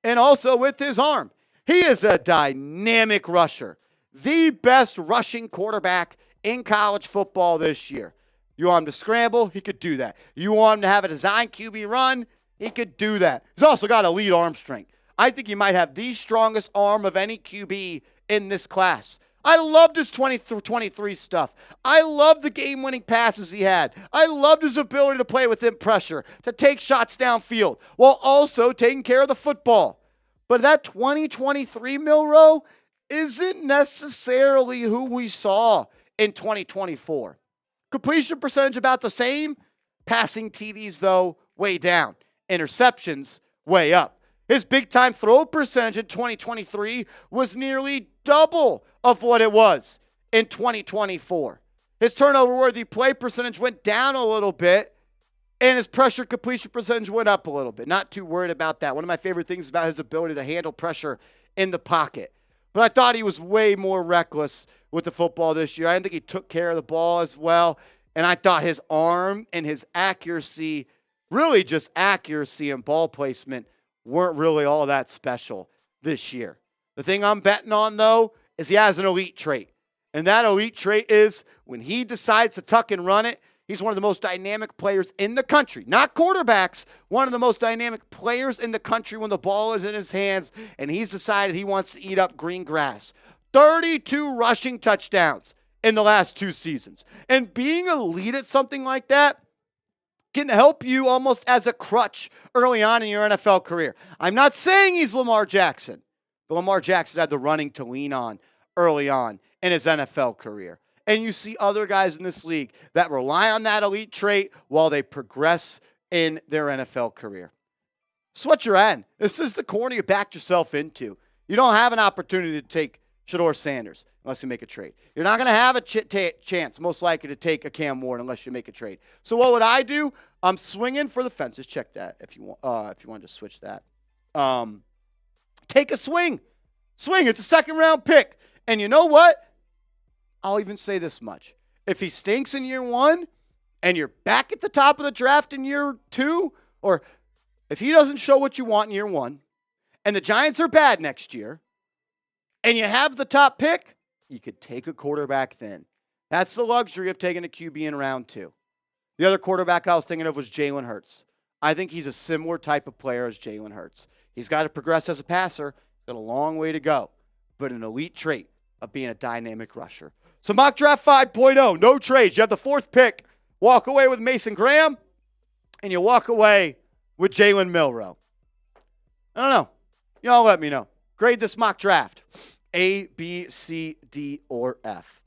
and also with his arm. He is a dynamic rusher, the best rushing quarterback in college football this year. You want him to scramble? He could do that. You want him to have a design QB run? He could do that. He's also got elite arm strength. I think he might have the strongest arm of any QB in this class. I loved his 23 stuff. I loved the game-winning passes he had. I loved his ability to play within pressure, to take shots downfield, while also taking care of the football. But that 2023 Milroe isn't necessarily who we saw in 2024. Completion percentage about the same. Passing TDs, though, way down. Interceptions, way up. His big-time throw percentage in 2023 was nearly double of what it was in 2024. His turnover-worthy play percentage went down a little bit, and his pressure completion percentage went up a little bit. Not too worried about that. One of my favorite things about his ability to handle pressure in the pocket. But I thought he was way more reckless with the football this year. I didn't think he took care of the ball as well. And I thought his arm and his accuracy, really just accuracy and ball placement, weren't really all that special this year. The thing I'm betting on, though, is he has an elite trait. And that elite trait is when he decides to tuck and run it, he's one of the most dynamic players in the country. Not quarterbacks, one of the most dynamic players in the country when the ball is in his hands, and he's decided he wants to eat up green grass. 32 rushing touchdowns in the last 2 seasons. And being elite at something like that can help you almost as a crutch early on in your NFL career. I'm not saying he's Lamar Jackson, but Lamar Jackson had the running to lean on early on in his NFL career. And you see other guys in this league that rely on that elite trait while they progress in their NFL career. It's what you're at. This is the corner you backed yourself into. You don't have an opportunity to take Shedeur Sanders unless you make a trade. You're not going to have a chance, most likely, to take a Cam Ward unless you make a trade. So what would I do? I'm swinging for the fences. Check that if you want to switch that. Take a swing. Swing. It's a second-round pick. And you know what? I'll even say this much. If he stinks in year 1 and you're back at the top of the draft in year 2, or if he doesn't show what you want in year 1 and the Giants are bad next year and you have the top pick, you could take a quarterback then. That's the luxury of taking a QB in round 2. The other quarterback I was thinking of was Jalen Hurts. I think he's a similar type of player as Jalen Hurts. He's got to progress as a passer. He's got a long way to go, but an elite trait of being a dynamic rusher. So mock draft 5.0, no trades. You have the 4th pick. Walk away with Mason Graham, and you walk away with Jalen Milroe. I don't know. Y'all let me know. Grade this mock draft. A, B, C, D, or F.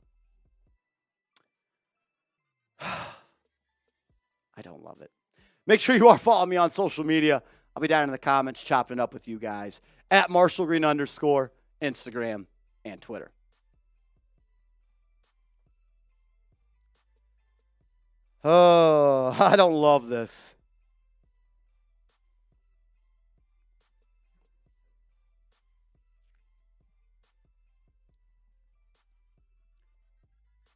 I don't love it. Make sure you are following me on social media. I'll be down in the comments chopping it up with you guys at @MarshallGreen_, Instagram, and Twitter. Oh, I don't love this.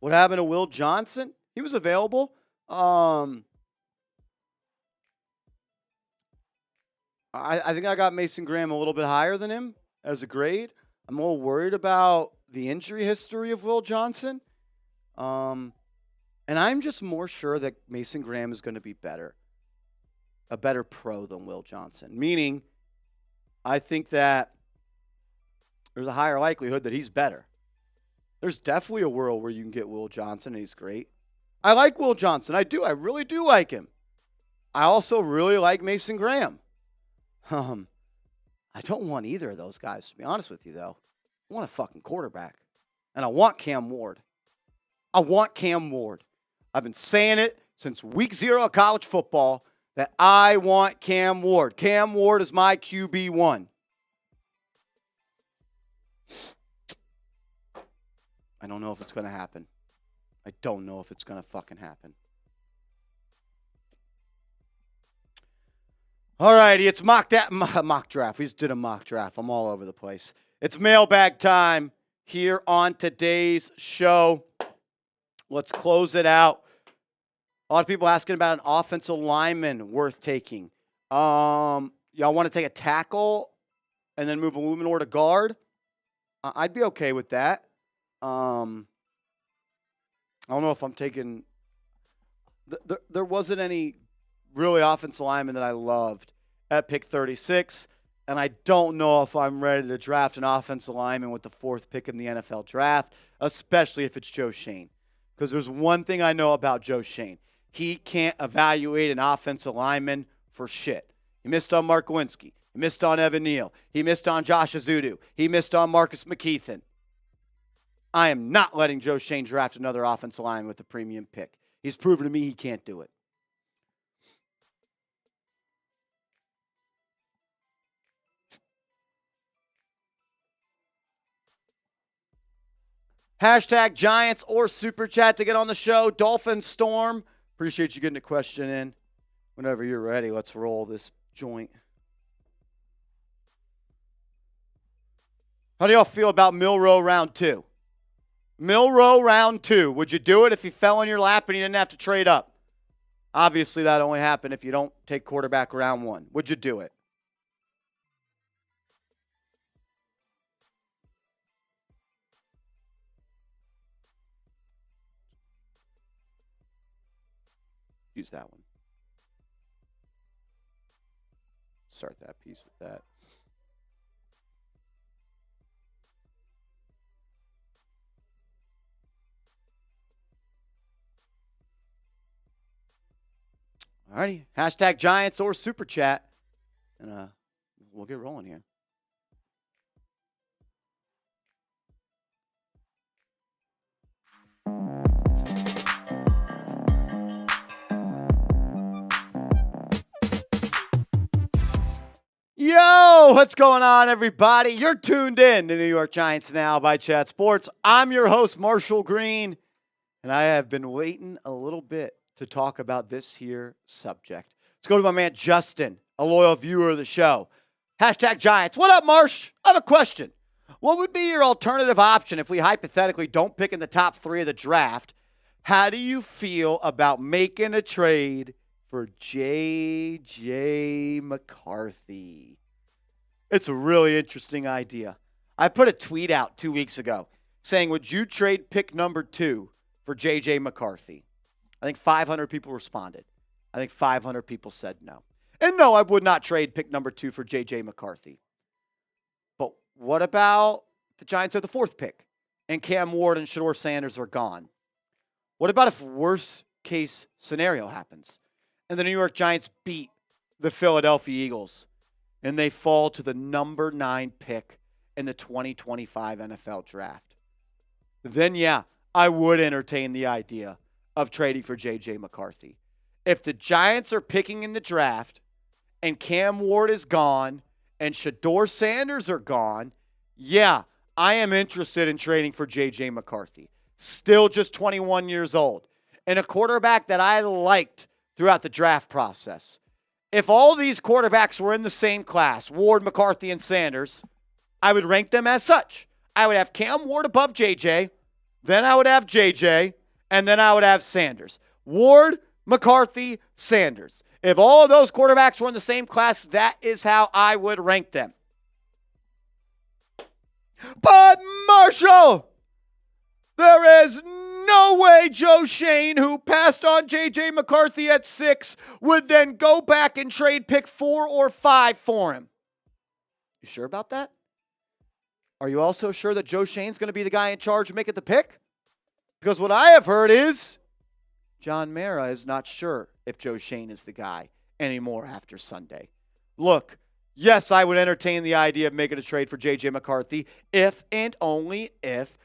What happened to Will Johnson? He was available. I think I got Mason Graham a little bit higher than him as a grade. I'm a little worried about the injury history of Will Johnson. And I'm just more sure that Mason Graham is going to be better. A better pro than Will Johnson. Meaning, I think that there's a higher likelihood that he's better. There's definitely a world where you can get Will Johnson and he's great. I like Will Johnson. I do. I really do like him. I also really like Mason Graham. I don't want either of those guys, to be honest with you, though. I want a fucking quarterback. And I want Cam Ward. I want Cam Ward. I've been saying it since week 0 of college football that I want Cam Ward. Cam Ward is my QB1. I don't know if it's going to happen. I don't know if it's going to fucking happen. All righty, it's mock draft. We just did a mock draft. I'm all over the place. It's mailbag time here on today's show. Let's close it out. A lot of people asking about an offensive lineman worth taking. Y'all want to take a tackle and then move a Luminor to guard? I'd be okay with that. I don't know if I'm taking. There wasn't any really offensive lineman that I loved at pick 36, and I don't know if I'm ready to draft an offensive lineman with the 4th pick in the NFL draft, especially if it's Joe Schoen. Because there's one thing I know about Joe Schoen. He can't evaluate an offensive lineman for shit. He missed on Mark Lewinsky. He missed on Evan Neal. He missed on Josh Azudu. He missed on Marcus McKeithen. I am not letting Joe Schoen draft another offensive lineman with a premium pick. He's proven to me he can't do it. Hashtag Giants or Super Chat to get on the show. Dolphin Storm. Appreciate you getting a question in. Whenever you're ready, let's roll this joint. How do y'all feel about Milroe round 2? Milroe round 2. Would you do it if he fell on your lap and you didn't have to trade up? Obviously, that only happened if you don't take quarterback round 1. Would you do it? Use that one. Start that piece with that. Alrighty. Hashtag Giants or Super Chat. And we'll get rolling here. Yo, what's going on, everybody? You're tuned in to New York Giants Now by Chat Sports. I'm your host, Marshall Green, and I have been waiting a little bit to talk about this here subject. Let's go to my man Justin, a loyal viewer of the show. Hashtag Giants. What up, Marsh? I have a question. What would be your alternative option if we hypothetically don't pick in the top 3 of the draft? How do you feel about making a trade for J.J. McCarthy? It's a really interesting idea. I put a tweet out 2 weeks ago saying, would you trade pick number 2 for J.J. McCarthy? I think 500 people responded. I think 500 people said no. And no, I would not trade pick number 2 for J.J. McCarthy. But what about the Giants are the 4th pick and Cam Ward and Shedeur Sanders are gone? What about if worst case scenario happens and the New York Giants beat the Philadelphia Eagles and they fall to the number 9 pick in the 2025 NFL draft? Then, yeah, I would entertain the idea of trading for J.J. McCarthy. If the Giants are picking in the draft and Cam Ward is gone and Shedeur Sanders are gone, yeah, I am interested in trading for J.J. McCarthy. Still just 21 years old and a quarterback that I liked throughout the draft process. If all these quarterbacks were in the same class, Ward, McCarthy, and Sanders, I would rank them as such. I would have Cam Ward above J.J., then I would have J.J., and then I would have Sanders. Ward, McCarthy, Sanders. If all of those quarterbacks were in the same class, that is how I would rank them. But Marshall, there is no way Joe Shane, who passed on J.J. McCarthy at 6, would then go back and trade pick 4 or 5 for him. You sure about that? Are you also sure that Joe Shane's going to be the guy in charge of making the pick? Because what I have heard is John Mara is not sure if Joe Shane is the guy anymore after Sunday. Look, yes, I would entertain the idea of making a trade for J.J. McCarthy if and only if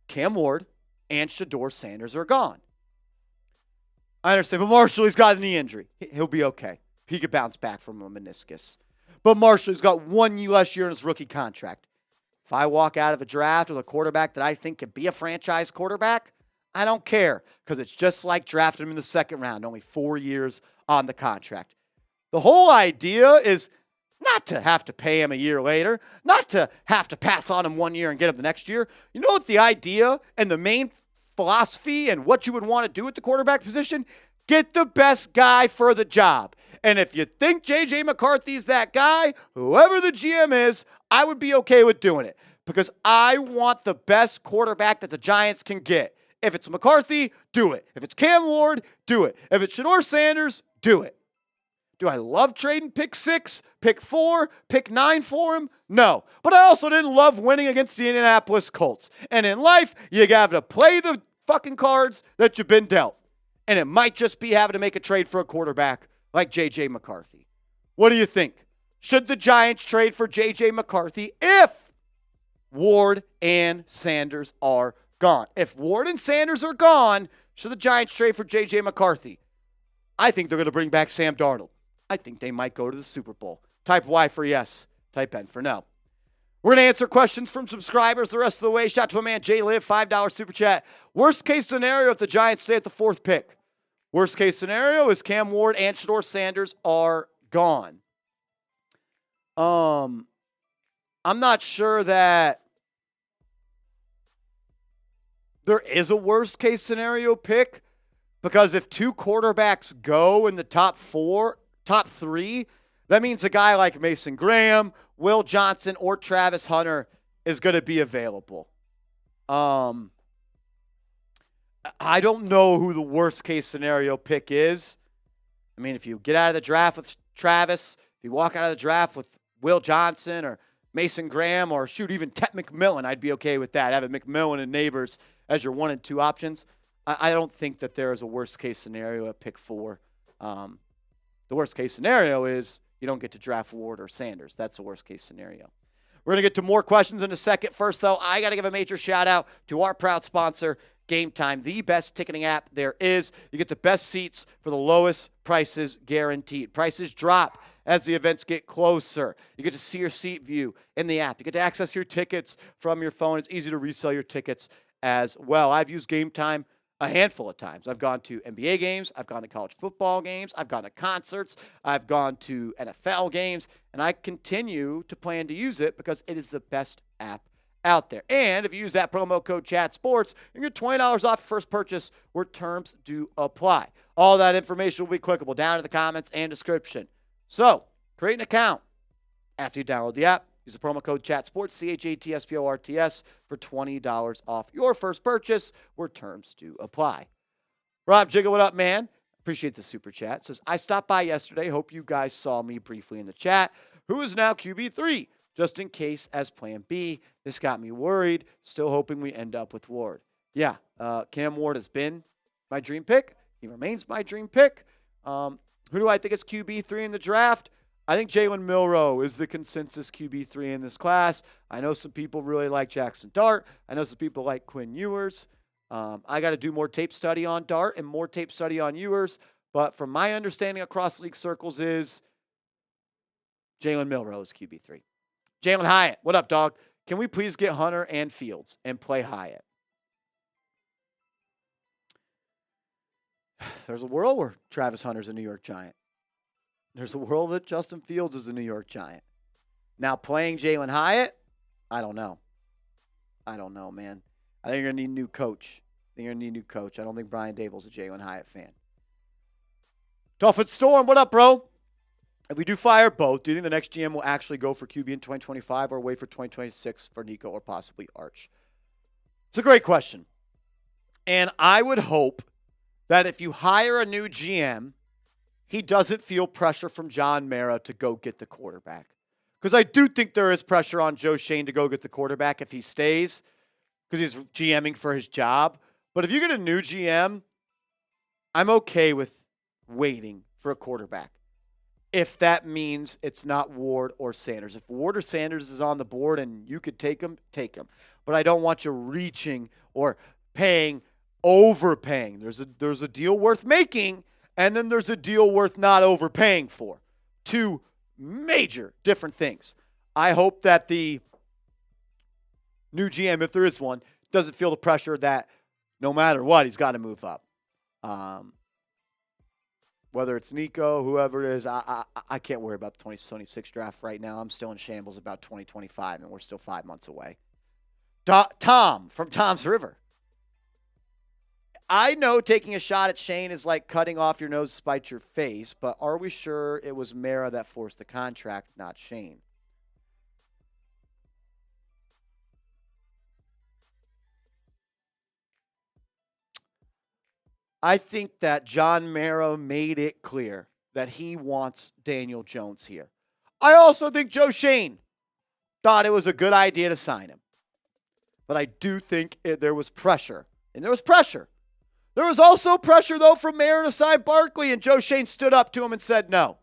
Cam Ward and Shedeur Sanders are gone. I understand, but Marshall, he's got a knee injury. He'll be okay. He could bounce back from a meniscus. But Marshall, he's got 1 less year in his rookie contract. If I walk out of a draft with a quarterback that I think could be a franchise quarterback, I don't care because it's just like drafting him in the 2nd round, only 4 years on the contract. The whole idea is not to have to pay him a year later, not to have to pass on him 1 year and get him the next year. You know what the idea and the main philosophy and what you would want to do at the quarterback position? Get the best guy for the job. And if you think J.J. McCarthy's that guy, whoever the GM is, I would be okay with doing it because I want the best quarterback that the Giants can get. If it's McCarthy, do it. If it's Cam Ward, do it. If it's Shedeur Sanders, do it. Do I love trading pick 6, pick 4, pick 9 for him? No. But I also didn't love winning against the Indianapolis Colts. And in life, you got to play the fucking cards that you've been dealt. And it might just be having to make a trade for a quarterback like J.J. McCarthy. What do you think? Should the Giants trade for J.J. McCarthy if Ward and Sanders are gone? If Ward and Sanders are gone, should the Giants trade for J.J. McCarthy? I think they're going to bring back Sam Darnold. I think they might go to the Super Bowl. Type Y for yes. Type N for no. We're going to answer questions from subscribers the rest of the way. Shout out to a man, Jay Liv, $5 super chat. Worst case scenario if the Giants stay at the 4th pick. Worst case scenario is Cam Ward and Shedeur Sanders are gone. I'm not sure that there is a worst case scenario pick, because if 2 quarterbacks go in the top 3, that means a guy like Mason Graham, Will Johnson, or Travis Hunter is going to be available. I don't know who the worst case scenario pick is. I mean, if you get out of the draft with Travis, if you walk out of the draft with Will Johnson or Mason Graham, or shoot, even Tet McMillan, I'd be okay with that. Having McMillan and Neighbors as your 1 and 2 options. I don't think that there is a worst case scenario at pick 4. The worst case scenario is you don't get to draft Ward or Sanders. That's the worst case scenario. We're going to get to more questions in a second. First, though, I got to give a major shout out to our proud sponsor, Game Time, the best ticketing app there is. You get the best seats for the lowest prices guaranteed. Prices drop as the events get closer. You get to see your seat view in the app. You get to access your tickets from your phone. It's easy to resell your tickets as well. I've used Game Time a handful of times. I've gone to NBA games. I've gone to college football games. I've gone to concerts. I've gone to NFL games. And I continue to plan to use it because it is the best app out there. And if you use that promo code ChatSports, you get $20 off your first purchase where terms do apply. All that information will be clickable down in the comments and description. So, create an account after you download the app. Use the promo code ChatSports, ChatSports, for $20 off your first purchase where terms do apply. Rob Jigga, what up, man? Appreciate the super chat. Says, I stopped by yesterday. Hope you guys saw me briefly in the chat. Who is now QB3? Just in case as plan B. This got me worried. Still hoping we end up with Ward. Yeah, Cam Ward has been my dream pick. He remains my dream pick. Who do I think is QB3 in the draft? I think Jalen Milroe is the consensus QB3 in this class. I know some people really like Jackson Dart. I know some people like Quinn Ewers. I got to do more tape study on Dart and more tape study on Ewers. But from my understanding across league circles is Jalen Milroe is QB3. Jalen Hyatt, what up, dog? Can we please get Hunter and Fields and play Hyatt? There's a world where Travis Hunter's a New York Giant. There's a world that Justin Fields is a New York Giant. Now, playing Jalen Hyatt, I don't know. I don't know, man. I think you're going to need a new coach. I don't think Brian Daboll's a Jalen Hyatt fan. Dolphin Storm, what up, bro? If we do fire both, do you think the next GM will actually go for QB in 2025 or wait for 2026 for Nico or possibly Arch? It's a great question. And I would hope that if you hire a new GM, he doesn't feel pressure from John Mara to go get the quarterback. Because I do think there is pressure on Joe Schoen to go get the quarterback if he stays, because he's GMing for his job. But if you get a new GM, I'm okay with waiting for a quarterback, if that means it's not Ward or Sanders. If Ward or Sanders is on the board and you could take him, take him. But I don't want you reaching or overpaying. There's a deal worth making, and then there's a deal worth not overpaying for. Two major different things. I hope that the new GM, if there is one, doesn't feel the pressure that no matter what, he's got to move up. Whether it's Nico, whoever it is, I can't worry about the 2026 draft right now. I'm still in shambles about 2025, and we're still 5 months away. Tom from Tom's River. I know taking a shot at Shane is like cutting off your nose to spite your face, but are we sure it was Mara that forced the contract, not Shane? I think that John Mara made it clear that he wants Daniel Jones here. I also think Joe Schoen thought it was a good idea to sign him. But I do think there was pressure. And there was pressure. There was also pressure, though, from Mara to sign Barkley, and Joe Schoen stood up to him and said no.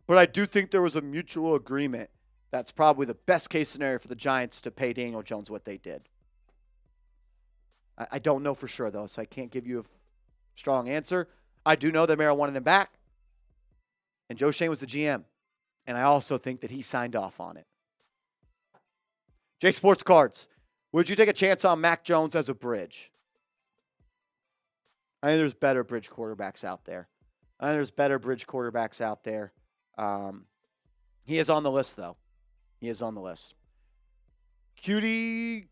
But I do think there was a mutual agreement that's probably the best case scenario for the Giants to pay Daniel Jones what they did. I don't know for sure, though, so I can't give you a strong answer. I do know that Mara wanted him back, and Joe Schoen was the GM. And I also think that he signed off on it. J Sports Cards. Would you take a chance on Mac Jones as a bridge? I think there's better bridge quarterbacks out there. He is on the list, though. He is on the list. Cutie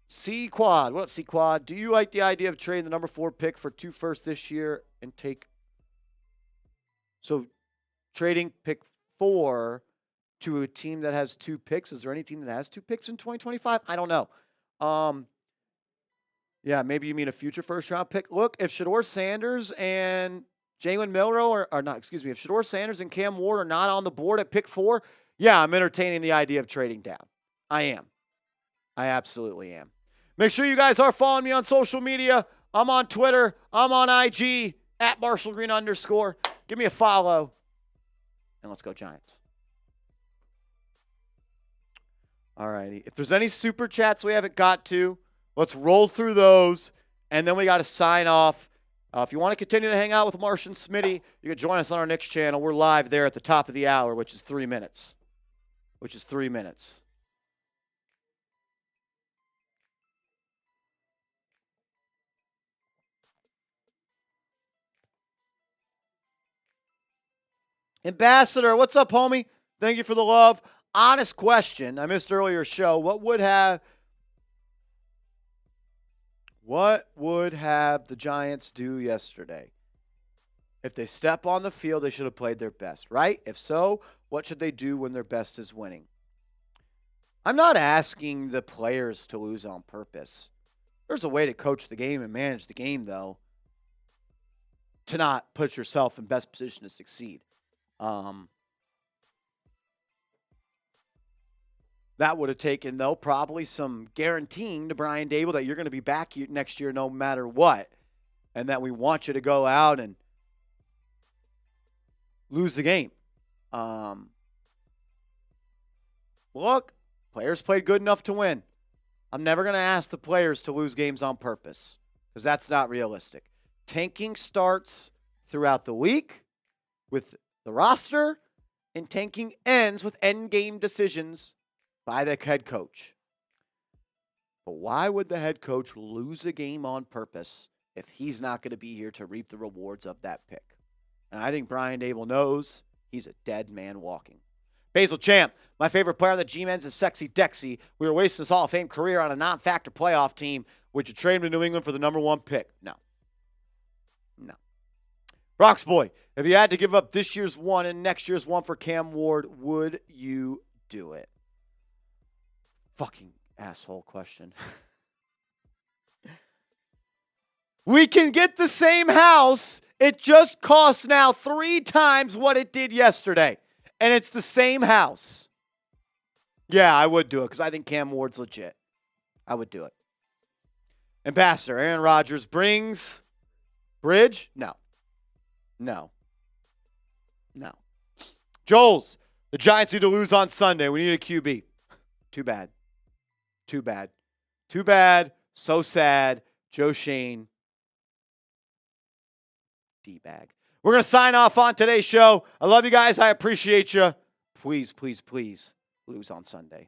C Quad. What up, C Quad? Do you like the idea of trading the number 4 pick for 2 firsts this year and trading pick 4 to a team that has 2 picks? Is there any team that has 2 picks in 2025? I don't know. Yeah, maybe you mean a future first-round pick. Look, if Shedeur Sanders and Jalen Milroe if Shedeur Sanders and Cam Ward are not on the board at pick 4, yeah, I'm entertaining the idea of trading down. I am. I absolutely am. Make sure you guys are following me on social media. I'm on Twitter. I'm on IG, @MarshallGreen_. Give me a follow, and let's go Giants. All righty. If there's any super chats we haven't got to, let's roll through those, and then we got to sign off. If you want to continue to hang out with Marsh and Smitty, you can join us on our next channel. We're live there at the top of the hour, which is 3 minutes. Ambassador, what's up, homie? Thank you for the love. Honest question. I missed earlier show. What would have the Giants do yesterday? If they step on the field, they should have played their best, right? If so, what should they do when their best is winning? I'm not asking the players to lose on purpose. There's a way to coach the game and manage the game, though, to not put yourself in best position to succeed. That would have taken, though, probably some guaranteeing to Brian Daboll that you're going to be back next year no matter what, and that we want you to go out and lose the game. Look, players played good enough to win. I'm never going to ask the players to lose games on purpose because that's not realistic. Tanking starts throughout the week with the roster, and tanking ends with end game decisions by the head coach. But why would the head coach lose a game on purpose if he's not going to be here to reap the rewards of that pick? And I think Brian Daboll knows he's a dead man walking. Basil Champ, my favorite player on the G-Men's is Sexy Dexy. We were wasting his Hall of Fame career on a non-factor playoff team. Would you trade him to New England for the number 1 pick? No. Brox Boy, if you had to give up this year's 1 and next year's 1 for Cam Ward, would you do it? Fucking asshole question. We can get the same house. It just costs now 3 times what it did yesterday. And it's the same house. Yeah, I would do it because I think Cam Ward's legit. I would do it. Ambassador, Aaron Rodgers brings bridge? No. Joel's, the Giants need to lose on Sunday. We need a QB. Too bad. So sad. Joe Shane. D-bag. We're going to sign off on today's show. I love you guys. I appreciate you. Please lose on Sunday.